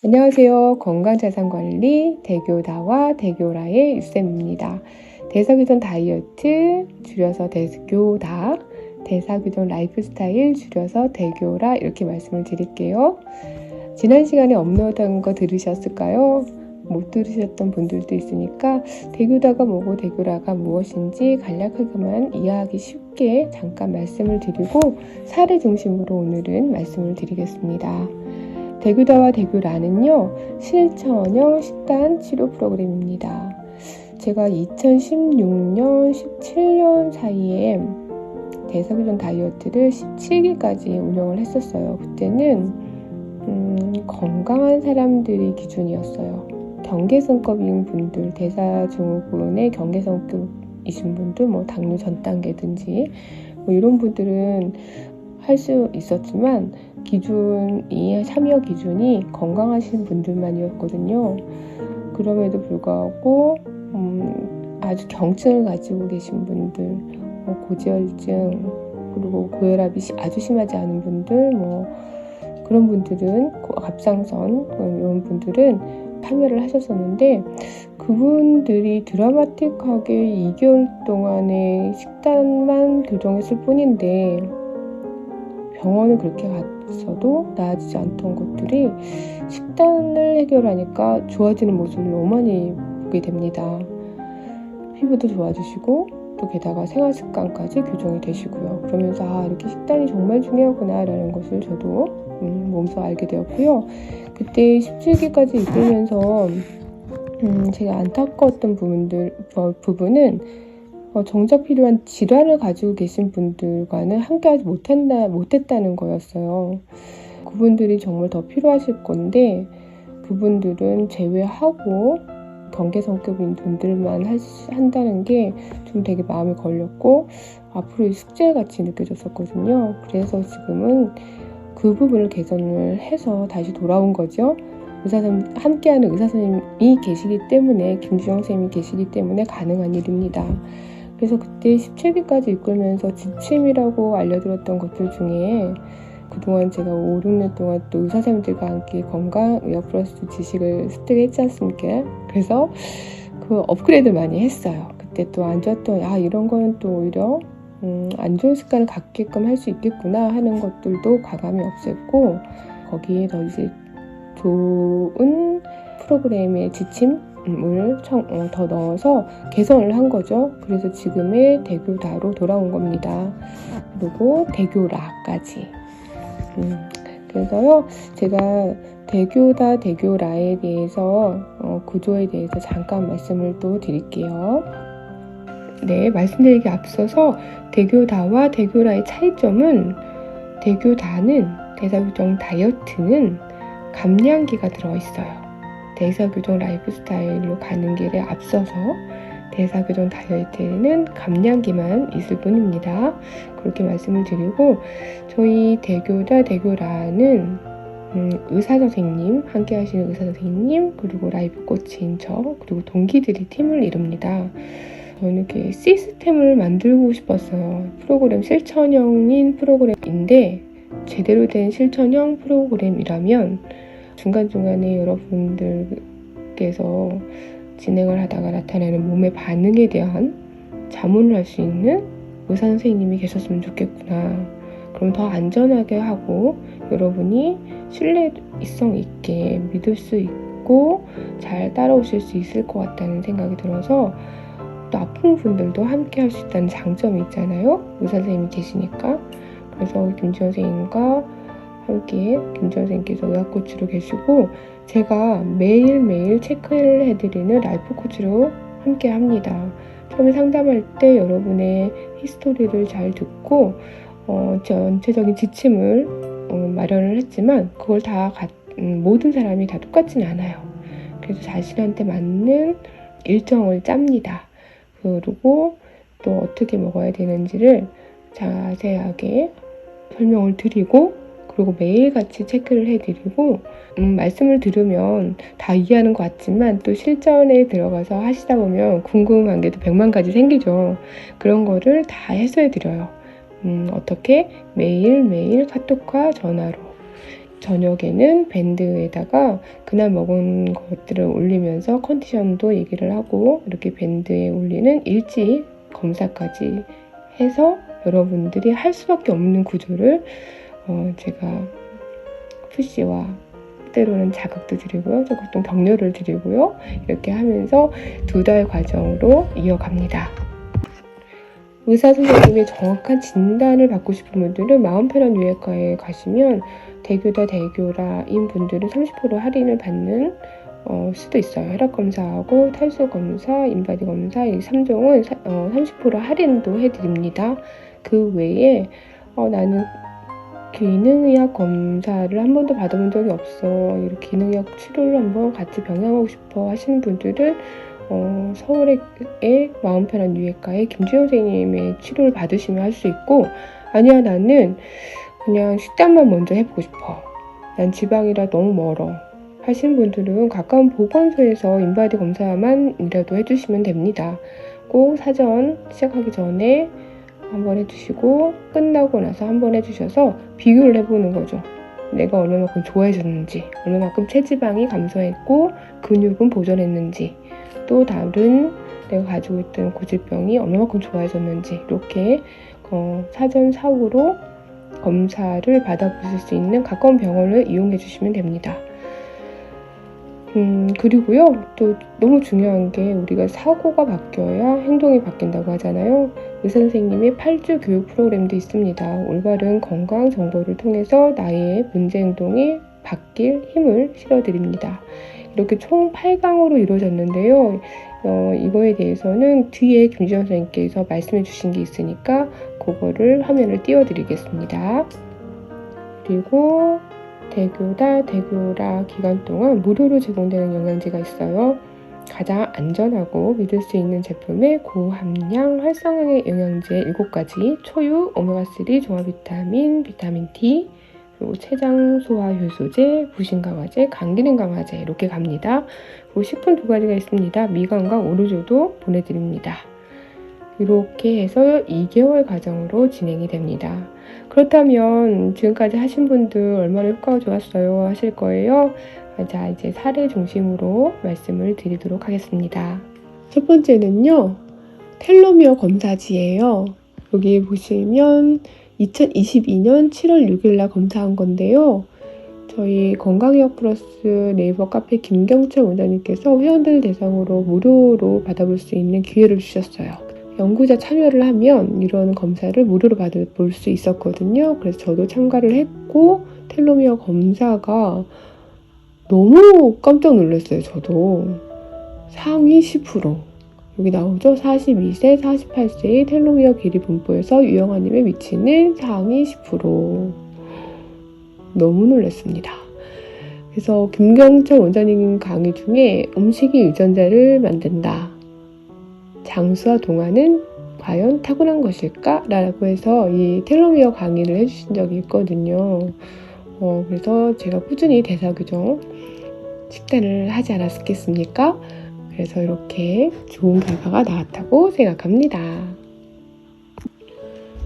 안녕하세요. 건강자산관리 대교다와 대교라의 유쌤입니다. 대사교정 다이어트 줄여서 대교다, 대사교정 라이프스타일 줄여서 대교라 이렇게 말씀을 드릴게요. 지난 시간에 업로드한 거 들으셨을까요? 못 들으셨던 분들도 있으니까 대교다가 뭐고 대교라가 무엇인지 간략하게만 이해하기 쉽게 잠깐 말씀을 드리고 사례 중심으로 오늘은 말씀을 드리겠습니다. 대교다와 대교라는요, 실천형 식단 치료 프로그램입니다. 제가 2016년, 17년 사이에 대사교정 다이어트를 17기까지 운영을 했었어요. 그때는 건강한 사람들이 기준이었어요. 경계선급인 분들, 대사증후군의 경계선급이신 분들, 당뇨 전 단계든지 이런 분들은 할 수 있었지만 참여 기준이 건강하신 분들만이었거든요. 그럼에도 불구하고 아주 경증을 가지고 계신 분들, 고지혈증, 그리고 고혈압이 아주 심하지 않은 분들, 그런 분들은 갑상선 이런 분들은 참여를 하셨었는데, 그분들이 드라마틱하게 2개월 동안의 식단만 교정했을 뿐인데 병원을 그렇게 갔어도 나아지지 않던 것들이 식단을 해결하니까 좋아지는 모습을 너무 많이 보게 됩니다. 피부도 좋아지시고 또 게다가 생활습관까지 교정이 되시고요. 그러면서 이렇게 식단이 정말 중요하구나 라는 것을 저도 몸소 알게 되었고요. 그때 17기까지 이끌면서 제가 안타까웠던 부분은 정작 필요한 질환을 가지고 계신 분들과는 함께하지 못했다는 거였어요. 그분들이 정말 더 필요하실 건데 그분들은 제외하고 경계성급인 분들만 한다는 게 좀 되게 마음에 걸렸고 앞으로의 숙제같이 느껴졌었거든요. 그래서 지금은 그 부분을 개선을 해서 다시 돌아온 거죠. 함께하는 의사선생님이 계시기 때문에, 김주영 선생님이 계시기 때문에 가능한 일입니다. 그래서 그때 17기까지 이끌면서 지침이라고 알려드렸던 것들 중에 그동안 제가 5, 6년 동안 또 의사선생님들과 함께 건강의학 플러스 지식을 습득했지 않습니까? 그래서 그 업그레이드 많이 했어요. 그때 또 안 좋았던 이런 거는 또 오히려 안 좋은 습관을 갖게끔 할 수 있겠구나 하는 것들도 과감히 없앴고, 거기에 더 이제 좋은 프로그램의 지침을 더 넣어서 개선을 한 거죠. 그래서 지금의 대교다로 돌아온 겁니다. 그리고 대교라까지. 그래서요, 제가 대교다, 대교라에 대해서 구조에 대해서 잠깐 말씀을 또 드릴게요. 네, 말씀드리기 앞서서 대교다와 대교라의 차이점은, 대교다는 대사교정 다이어트는 감량기가 들어있어요. 대사교정 라이프스타일로 가는 길에 앞서서 대사교정 다이어트에는 감량기만 있을 뿐입니다. 그렇게 말씀을 드리고, 저희 대교다, 대교라는 의사선생님, 함께 하시는 의사선생님, 그리고 라이프 코치인 저, 그리고 동기들이 팀을 이룹니다. 저는 이렇게 시스템을 만들고 싶었어요. 프로그램 실천형인 프로그램인데, 제대로 된 실천형 프로그램이라면 중간중간에 여러분들께서 진행을 하다가 나타나는 몸의 반응에 대한 자문을 할 수 있는 의사 선생님이 계셨으면 좋겠구나. 그럼 더 안전하게 하고 여러분이 신뢰성 있게 믿을 수 있고 잘 따라오실 수 있을 것 같다는 생각이 들어서, 또 아픈 분들도 함께 할 수 있다는 장점이 있잖아요. 의사 선생님이 계시니까. 그래서 김지원 선생님과 함께 김지원 선생님께서 의학 코치로 계시고, 제가 매일매일 체크를 해드리는 라이프 코치로 함께 합니다. 처음에 상담할 때 여러분의 히스토리를 잘 듣고 전체적인 지침을 마련을 했지만 그걸 다 모든 사람이 다 똑같지는 않아요. 그래서 자신한테 맞는 일정을 짭니다. 그리고 또 어떻게 먹어야 되는지를 자세하게 설명을 드리고, 그리고 매일같이 체크를 해드리고, 말씀을 들으면 다 이해하는 것 같지만 또 실전에 들어가서 하시다 보면 궁금한 게 또 100만 가지 생기죠. 그런 거를 다 해소해드려요. 어떻게? 매일매일 카톡과 전화로 저녁에는 밴드에다가 그날 먹은 것들을 올리면서 컨디션도 얘기를 하고 이렇게 밴드에 올리는 일지 검사까지 해서 여러분들이 할 수밖에 없는 구조를 제가 푸시와 때로는 자극도 드리고요. 조금 격려를 드리고요. 이렇게 하면서 2달 과정으로 이어갑니다. 의사 선생님의 정확한 진단을 받고 싶은 분들은 마음 편한 유해과에 가시면 대교다 대교라인 분들은 30% 할인을 받는 수도 있어요. 혈압 검사하고 탈수 검사, 인바디 검사 이 3종은 30% 할인도 해드립니다. 그 외에 나는 기능의학 검사를 한 번도 받아본 적이 없어. 이렇게 기능의학 치료를 한번 같이 병행하고 싶어 하시는 분들은 서울의 마음 편한 유해과에 김주영 선생님의 치료를 받으시면 할 수 있고, 아니야 나는 그냥 식단만 먼저 해보고 싶어. 난 지방이라 너무 멀어. 하시는 분들은 가까운 보건소에서 인바디 검사만이라도 해주시면 됩니다. 꼭 사전 시작하기 전에 한번 해주시고 끝나고 나서 한번 해주셔서 비교를 해보는 거죠. 내가 얼마만큼 좋아해졌는지, 얼마만큼 체지방이 감소했고 근육은 보존했는지, 또 다른 내가 가지고 있던 고질병이 얼마만큼 좋아졌는지 이렇게 사전 사후로 검사를 받아보실 수 있는 가까운 병원을 이용해 주시면 됩니다. 그리고요, 또 너무 중요한 게 우리가 사고가 바뀌어야 행동이 바뀐다고 하잖아요. 의사 선생님의 8주 교육 프로그램도 있습니다. 올바른 건강 정보를 통해서 나의 문제 행동이 바뀔 힘을 실어드립니다. 이렇게 총 8강으로 이루어졌는데요. 이거에 대해서는 뒤에 김지영 선생님께서 말씀해 주신 게 있으니까 그거를 화면을 띄워드리겠습니다. 그리고 대교다 대교라 기간 동안 무료로 제공되는 영양제가 있어요. 가장 안전하고 믿을 수 있는 제품에 고함량 활성화의 영양제 7가지, 초유, 오메가3 종합 비타민, 비타민 D, 그리고 췌장 소화 효소제, 부신 강화제, 감기능 강화제 이렇게 갑니다. 그리고 식품 2가지가 있습니다. 미간과 오르조도 보내드립니다. 이렇게 해서 2개월 과정으로 진행이 됩니다. 그렇다면 지금까지 하신 분들 얼마나 효과가 좋았어요 하실 거예요. 자, 이제 사례 중심으로 말씀을 드리도록 하겠습니다. 첫 번째는요, 텔로미어 검사지예요. 여기 보시면 2022년 7월 6일날 검사한 건데요. 저희 건강의학 플러스 네이버 카페 김경철 원장님께서 회원들 대상으로 무료로 받아볼 수 있는 기회를 주셨어요. 연구자 참여를 하면 이런 검사를 무료로 받아볼 수 있었거든요. 그래서 저도 참가를 했고 텔로미어 검사가 너무 깜짝 놀랐어요. 저도 상위 10% 여기 나오죠. 42세, 48세의 텔로미어 길이 분포에서 유형화님에 미치는 상위 10% 너무 놀랐습니다. 그래서 김경철 원장님 강의 중에 음식이 유전자를 만든다. 장수와 동화는 과연 타고난 것일까? 라고 해서 이 텔로미어 강의를 해주신 적이 있거든요. 그래서 제가 꾸준히 대사교정 식단을 하지 않았겠습니까? 그래서 이렇게 좋은 결과가 나왔다고 생각합니다.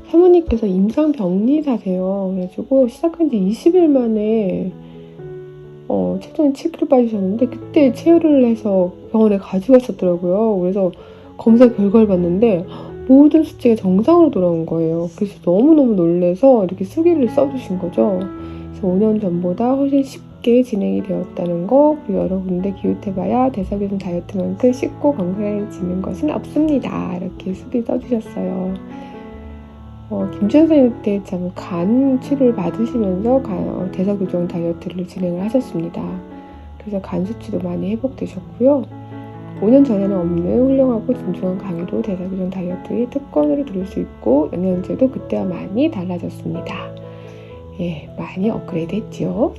사모님께서 임상병리사세요. 그래가지고 시작한 지 20일 만에 체중이 7kg 빠지셨는데 그때 체열을 해서 병원에 가지고 왔었더라고요. 그래서 검사 결과를 봤는데 모든 수치가 정상으로 돌아온 거예요. 그래서 너무너무 놀라서 이렇게 수기를 써주신 거죠. 그래서 5년 전보다 훨씬 쉽게 진행이 되었다는 거, 그리고 여러 군데 기웃해봐야 대사교정 다이어트만큼 쉽고 건강해지는 것은 없습니다. 이렇게 수기 써주셨어요. 김주현 선생님 때 참 간 치료를 받으시면서 대사교정 다이어트를 진행을 하셨습니다. 그래서 간 수치도 많이 회복되셨고요. 5년 전에는 없는 훌륭하고 진중한 강의로 대사교정 다이어트의 특권으로 들을 수 있고 영양제도 그때와 많이 달라졌습니다. 예, 많이 업그레이드 했죠.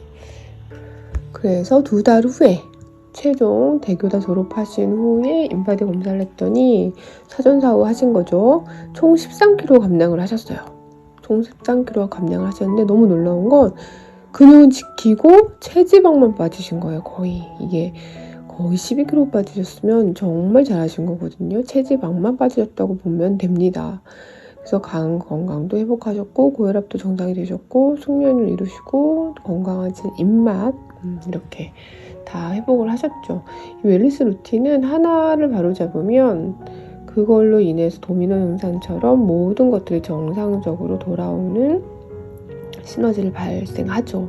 그래서 2달 후에 최종 대교다 졸업하신 후에 인바디 검사를 했더니 사전사후 하신 거죠. 총 13kg 감량을 하셨어요. 총 13kg 감량을 하셨는데 너무 놀라운 건 근육은 지키고 체지방만 빠지신 거예요. 거의 12kg 빠지셨으면 정말 잘하신 거거든요. 체지방만 빠지셨다고 보면 됩니다. 그래서 간 건강도 회복하셨고 고혈압도 정상이 되셨고 숙면을 이루시고 건강해진 입맛 이렇게 다 회복을 하셨죠. 이 웰니스 루틴은 하나를 바로잡으면 그걸로 인해서 도미노 현상처럼 모든 것들이 정상적으로 돌아오는 시너지를 발생하죠.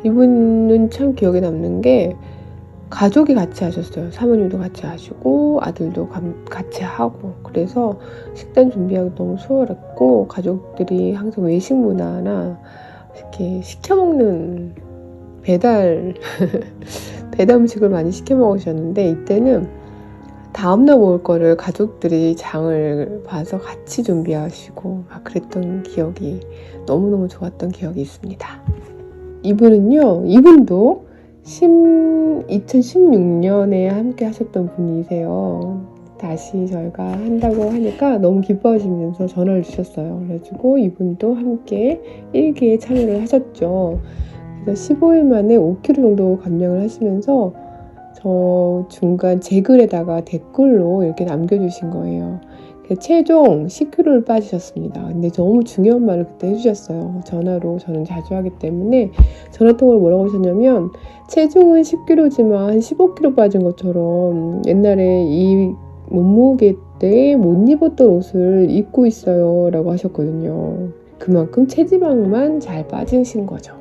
이분은 참 기억에 남는 게 가족이 같이 하셨어요. 사모님도 같이 하시고 아들도 같이 하고, 그래서 식단 준비하기 너무 수월했고 가족들이 항상 외식 문화나 이렇게 시켜 먹는 배달 음식을 많이 시켜 먹으셨는데, 이때는 다음날 먹을 거를 가족들이 장을 봐서 같이 준비하시고 막 그랬던 기억이, 너무너무 좋았던 기억이 있습니다. 이분도 2016년에 함께 하셨던 분이세요. 다시 저희가 한다고 하니까 너무 기뻐하시면서 전화를 주셨어요. 그래가지고 이분도 함께 1기에 참여를 하셨죠. 그래서 15일 만에 5kg 정도 감량을 하시면서 저 중간 제 글에다가 댓글로 이렇게 남겨주신 거예요. 최종 10kg를 빠지셨습니다. 근데 너무 중요한 말을 그때 해주셨어요. 전화로 저는 자주 하기 때문에 전화통화로 뭐라고 하셨냐면, 체중은 10kg지만 15kg 빠진 것처럼 옛날에 이 몸무게 때 못 입었던 옷을 입고 있어요 라고 하셨거든요. 그만큼 체지방만 잘 빠지신 거죠.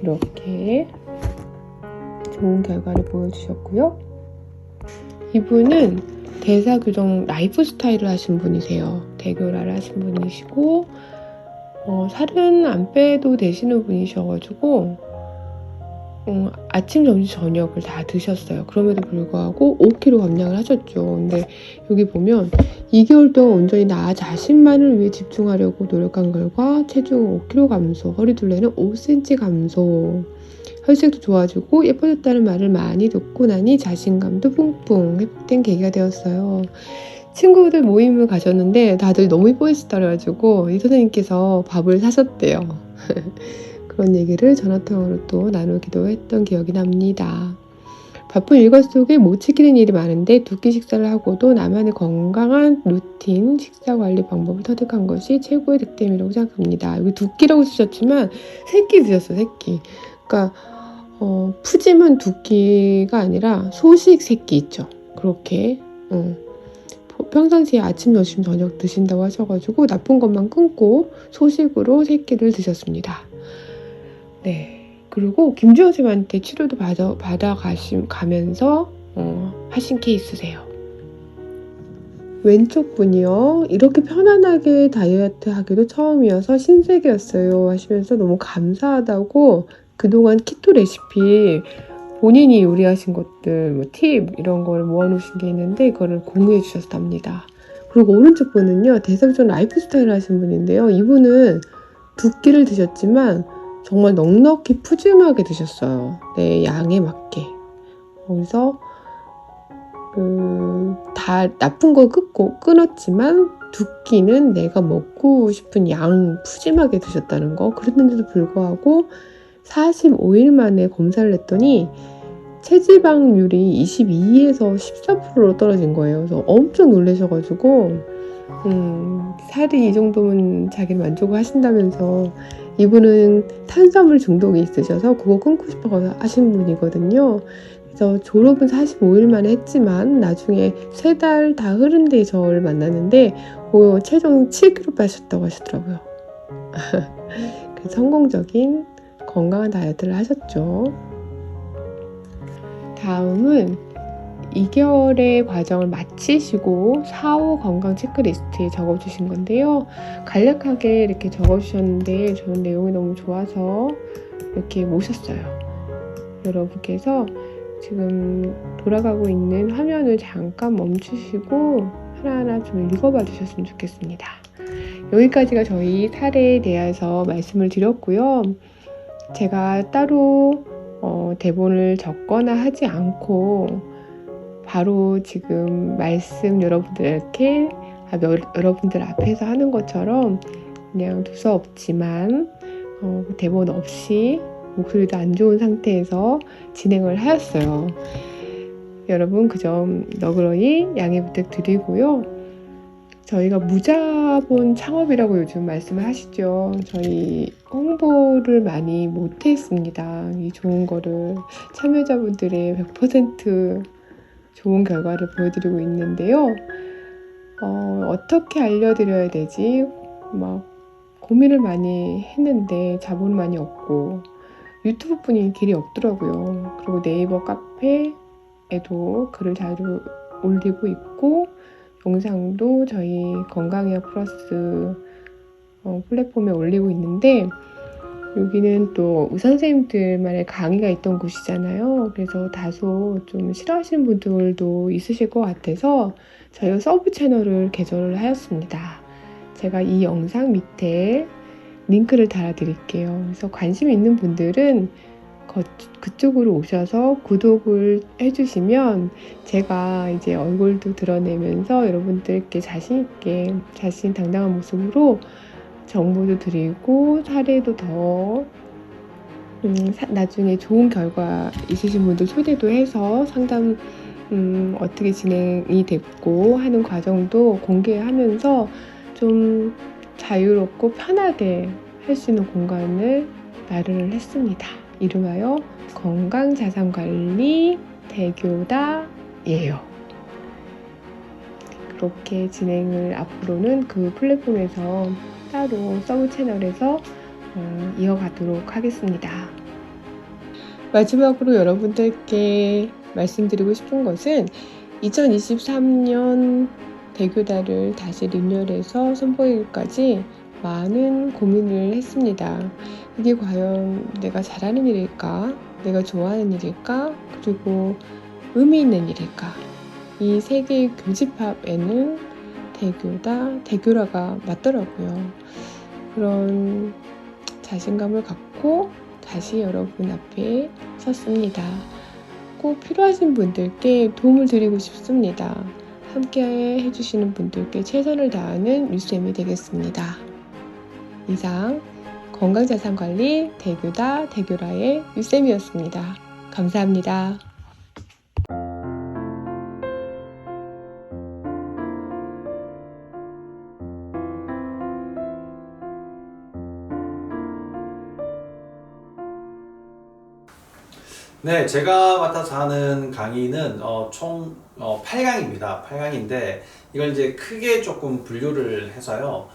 이렇게 좋은 결과를 보여주셨고요. 이분은 대사 교정 라이프 스타일을 하신 분이세요. 대교라를 하신 분이시고 살은 안 빼도 되시는 분이셔가지고 아침, 점심, 저녁을 다 드셨어요. 그럼에도 불구하고 5kg 감량을 하셨죠. 근데 여기 보면 2개월 동안 온전히 나 자신만을 위해 집중하려고 노력한 결과 체중 5kg 감소, 허리둘레는 5cm 감소, 혈색도 좋아지고 예뻐졌다는 말을 많이 듣고 나니 자신감도 뿡뿡 회복된 계기가 되었어요. 친구들 모임을 가셨는데 다들 너무 예뻐지시다 그래가지고 이 선생님께서 밥을 사셨대요. 그런 얘기를 전화통화로 또 나누기도 했던 기억이 납니다. 바쁜 일과 속에 못 지키는 일이 많은데 2끼 식사를 하고도 나만의 건강한 루틴, 식사 관리 방법을 터득한 것이 최고의 득템이라고 생각합니다. 여기 2끼라고 쓰셨지만 3끼 드셨어요. 3끼. 그러니까 푸짐한 2끼가 아니라 소식 3끼 있죠. 그렇게 평상시에 아침, 점심, 저녁 드신다고 하셔가지고 나쁜 것만 끊고 소식으로 3끼를 드셨습니다. 네. 그리고 김주영 쌤한테 치료도 받아가면서 하신 케이스세요. 왼쪽 분이요. 이렇게 편안하게 다이어트 하기도 처음이어서 신세계였어요 하시면서 너무 감사하다고 그동안 키토 레시피 본인이 요리하신 것들, 뭐 팁 이런 걸 모아놓으신 게 있는데 그거를 공유해 주셨답니다. 그리고 오른쪽 분은요. 대사교정 라이프 스타일 하신 분인데요. 이분은 2끼를 드셨지만 정말 넉넉히 푸짐하게 드셨어요. 내 양에 맞게. 거기서 다 나쁜 걸 끊었지만 2끼는 내가 먹고 싶은 양 푸짐하게 드셨다는 거. 그랬는데도 불구하고 45일 만에 검사를 했더니 체지방률이 22에서 14%로 떨어진 거예요. 그래서 엄청 놀라셔가지고 살이 이 정도면 자기를 만족을 하신다면서, 이분은 탄수화물 중독이 있으셔서 그거 끊고 싶어 하시는 분이거든요. 그래서 졸업은 45일 만에 했지만 나중에 3달 다 흐른 뒤에 저를 만났는데 체중 7kg 빠셨다고 하시더라고요. 그래서 성공적인 건강한 다이어트를 하셨죠. 다음은 2개월의 과정을 마치시고 4호 건강 체크리스트에 적어주신 건데요. 간략하게 이렇게 적어주셨는데 저는 내용이 너무 좋아서 이렇게 모셨어요. 여러분께서 지금 돌아가고 있는 화면을 잠깐 멈추시고 하나하나 좀 읽어봐 주셨으면 좋겠습니다. 여기까지가 저희 사례에 대해서 말씀을 드렸고요. 제가 따로 대본을 적거나 하지 않고 바로 지금 말씀 여러분들 앞에서 하는 것처럼 그냥 두서없지만 대본 없이 목소리도 안 좋은 상태에서 진행을 하였어요. 여러분 그 점 너그러이 양해 부탁드리고요. 저희가 무자본 창업이라고 요즘 말씀을 하시죠. 저희 홍보를 많이 못했습니다. 이 좋은 거를 참여자분들의 100% 좋은 결과를 보여드리고 있는데요. 어떻게 알려드려야 되지? 막 고민을 많이 했는데 자본이 많이 없고 유튜브뿐인 길이 없더라고요. 그리고 네이버 카페에도 글을 자주 올리고 있고 영상도 저희 건강의학 플러스 플랫폼에 올리고 있는데 여기는 또 의사 선생님들만의 강의가 있던 곳이잖아요. 그래서 다소 좀 싫어하시는 분들도 있으실 것 같아서 저희가 서브 채널을 개설을 하였습니다. 제가 이 영상 밑에 링크를 달아드릴게요. 그래서 관심 있는 분들은 그쪽으로 오셔서 구독을 해주시면 제가 이제 얼굴도 드러내면서 여러분들께 자신있게 자신당당한 모습으로 정보도 드리고 사례도 더 나중에 좋은 결과 있으신 분들 초대도 해서 상담 어떻게 진행이 됐고 하는 과정도 공개하면서 좀 자유롭고 편하게 할 수 있는 공간을 마련을 했습니다. 이름하여 건강자산관리 대교다예요. 그렇게 진행을 앞으로는 그 플랫폼에서 따로 서브 채널에서 이어가도록 하겠습니다. 마지막으로 여러분들께 말씀드리고 싶은 것은 2023년 대교다를 다시 리뉴얼해서 선보이기까지 많은 고민을 했습니다. 이게 과연 내가 잘하는 일일까? 내가 좋아하는 일일까? 그리고 의미 있는 일일까? 이 세 개의 교집합에는 대교다, 대교라가 맞더라고요. 그런 자신감을 갖고 다시 여러분 앞에 섰습니다. 꼭 필요하신 분들께 도움을 드리고 싶습니다. 함께 해주시는 분들께 최선을 다하는 유쌤이 되겠습니다. 이상 건강자산관리 대교다 대교라의 유쌤이었습니다. 감사합니다. 네, 제가 맡아서 하는 강의는 총 8강입니다. 8강인데 이걸 이제 크게 조금 분류를 해서요.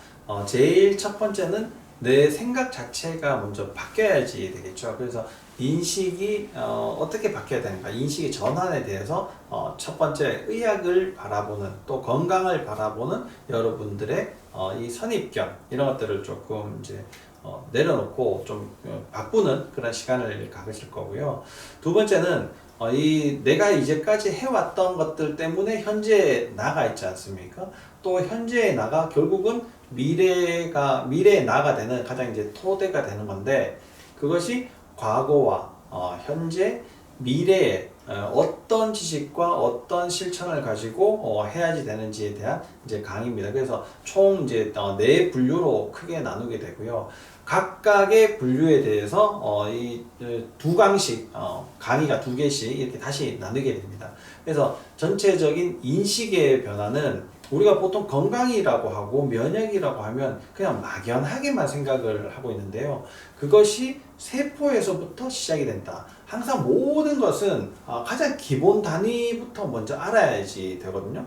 제일 첫 번째는 내 생각 자체가 먼저 바뀌어야지 되겠죠. 그래서 인식이 어떻게 바뀌어야 되는가, 인식의 전환에 대해서 첫 번째 의학을 바라보는, 또 건강을 바라보는 여러분들의 이 선입견 이런 것들을 조금 이제 내려놓고 좀 바꾸는 그런 시간을 가지실 거고요. 두 번째는 내가 이제까지 해왔던 것들 때문에 현재에 나가 있지 않습니까? 또 현재의 나가 결국은 미래의 나가 되는 가장 이제 토대가 되는 건데, 그것이 과거와 현재, 미래에 어떤 지식과 어떤 실천을 가지고 해야지 되는지에 대한 이제 강의입니다. 그래서 총 이제 네 분류로 크게 나누게 되고요. 각각의 분류에 대해서 이 두 강씩 강의가 두 개씩 이렇게 다시 나누게 됩니다. 그래서 전체적인 인식의 변화는 우리가 보통 건강이라고 하고 면역이라고 하면 그냥 막연하게만 생각을 하고 있는데요. 그것이 세포에서부터 시작이 된다. 항상 모든 것은 가장 기본 단위부터 먼저 알아야지 되거든요.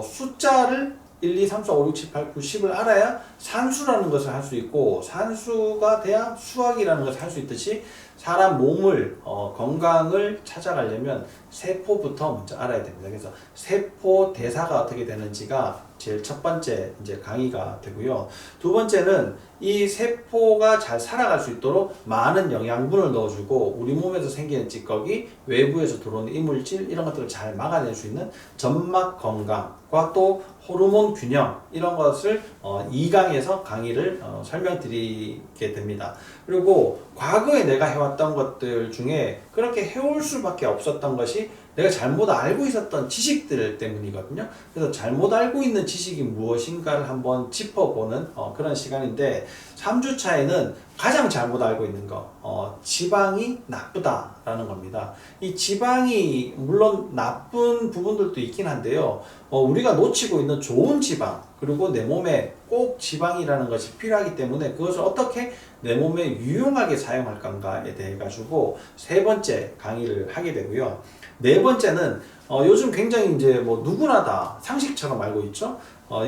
숫자를 1, 2, 3, 4, 5, 6, 7, 8, 9, 10을 알아야 산수라는 것을 할 수 있고, 산수가 돼야 수학이라는 것을 할 수 있듯이 사람 몸을 건강을 찾아가려면 세포부터 먼저 알아야 됩니다. 그래서 세포 대사가 어떻게 되는지가 제일 첫 번째 이제 강의가 되고요. 두 번째는 이 세포가 잘 살아갈 수 있도록 많은 영양분을 넣어주고 우리 몸에서 생기는 찌꺼기, 외부에서 들어오는 이물질 이런 것들을 잘 막아낼 수 있는 점막 건강과 또 호르몬 균형 이런 것을 2강에서 강의를 설명드리게 됩니다. 그리고 과거에 내가 해왔던 것들 중에 그렇게 해올 수밖에 없었던 것이 내가 잘못 알고 있었던 지식들 때문이거든요. 그래서 잘못 알고 있는 지식이 무엇인가를 한번 짚어보는 그런 시간인데, 3주차에는 가장 잘못 알고 있는 거, 지방이 나쁘다라는 겁니다. 이 지방이 물론 나쁜 부분들도 있긴 한데요. 우리가 놓치고 있는 좋은 지방, 그리고 내 몸에 꼭 지방이라는 것이 필요하기 때문에 그것을 어떻게 내 몸에 유용하게 사용할 건가에 대해 가지고 세 번째 강의를 하게 되고요. 네 번째는 요즘 굉장히 이제 뭐 누구나 다 상식처럼 알고 있죠.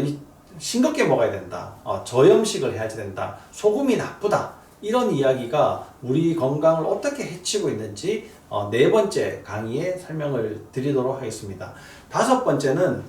이 싱겁게 먹어야 된다. 저염식을 해야지 된다. 소금이 나쁘다. 이런 이야기가 우리 건강을 어떻게 해치고 있는지 네 번째 강의에 설명을 드리도록 하겠습니다. 다섯 번째는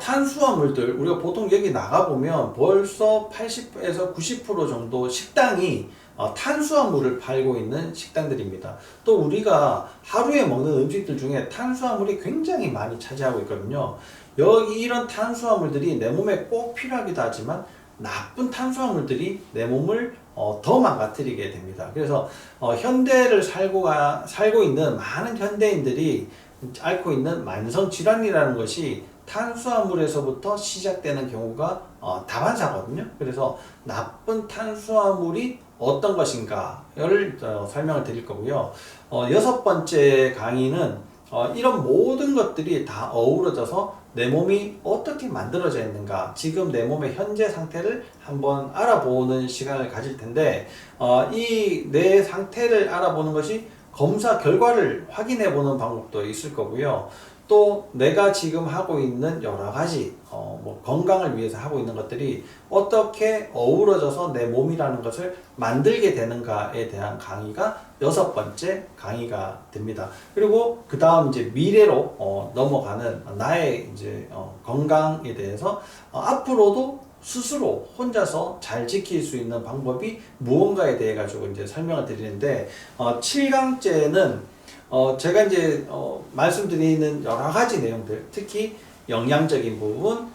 탄수화물들, 우리가 보통 여기 나가보면 벌써 80에서 90% 정도 식당이 탄수화물을 팔고 있는 식당들입니다. 또 우리가 하루에 먹는 음식들 중에 탄수화물이 굉장히 많이 차지하고 있거든요. 여기 이런 탄수화물들이 내 몸에 꼭 필요하기도 하지만 나쁜 탄수화물들이 내 몸을 더 망가뜨리게 됩니다. 그래서 현대를 살고 있는 많은 현대인들이 앓고 있는 만성 질환이라는 것이 탄수화물에서부터 시작되는 경우가 다반사거든요. 그래서 나쁜 탄수화물이 어떤 것인가를 설명을 드릴 거고요. 여섯 번째 강의는 이런 모든 것들이 다 어우러져서 내 몸이 어떻게 만들어져 있는가, 지금 내 몸의 현재 상태를 한번 알아보는 시간을 가질 텐데, 이 내 상태를 알아보는 것이 검사 결과를 확인해 보는 방법도 있을 거고요. 또 내가 지금 하고 있는 여러 가지 뭐 건강을 위해서 하고 있는 것들이 어떻게 어우러져서 내 몸이라는 것을 만들게 되는가에 대한 강의가 여섯 번째 강의가 됩니다. 그리고 그 다음 이제 미래로 넘어가는 나의 이제 건강에 대해서 앞으로도 스스로 혼자서 잘 지킬 수 있는 방법이 무언가에 대해 가지고 이제 설명을 드리는데, 7강째는 제가 이제 말씀드리는 여러 가지 내용들, 특히 영양적인 부분,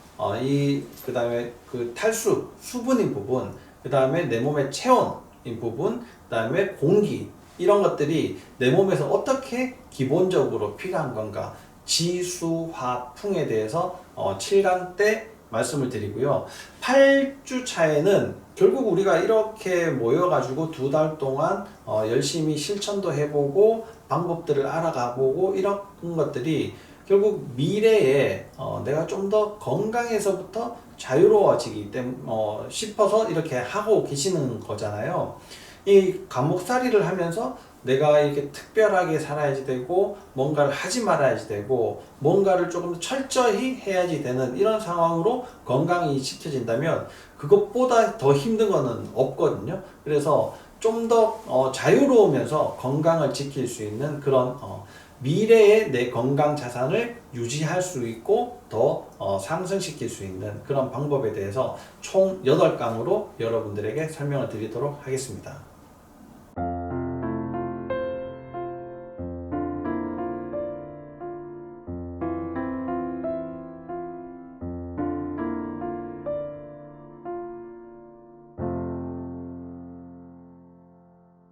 그 다음에 그 탈수, 수분인 부분, 그 다음에 내 몸의 체온인 부분, 그 다음에 공기, 이런 것들이 내 몸에서 어떻게 기본적으로 필요한 건가, 지수, 화, 풍에 대해서 7강 때 말씀을 드리고요. 8주 차에는 결국 우리가 이렇게 모여가지고 2달 동안 열심히 실천도 해보고 방법들을 알아가보고 이런 것들이 결국 미래에 내가 좀 더 건강에서부터 자유로워지기 때문에 싶어서 이렇게 하고 계시는 거잖아요. 이 감목살이를 하면서 내가 이렇게 특별하게 살아야지 되고 뭔가를 하지 말아야지 되고 뭔가를 조금 더 철저히 해야지 되는 이런 상황으로 건강이 지켜진다면 그것보다 더 힘든 거는 없거든요. 그래서 좀 더 자유로우면서 건강을 지킬 수 있는 그런 미래의 내 건강 자산을 유지할 수 있고 더 상승시킬 수 있는 그런 방법에 대해서 총 8강으로 여러분들에게 설명을 드리도록 하겠습니다.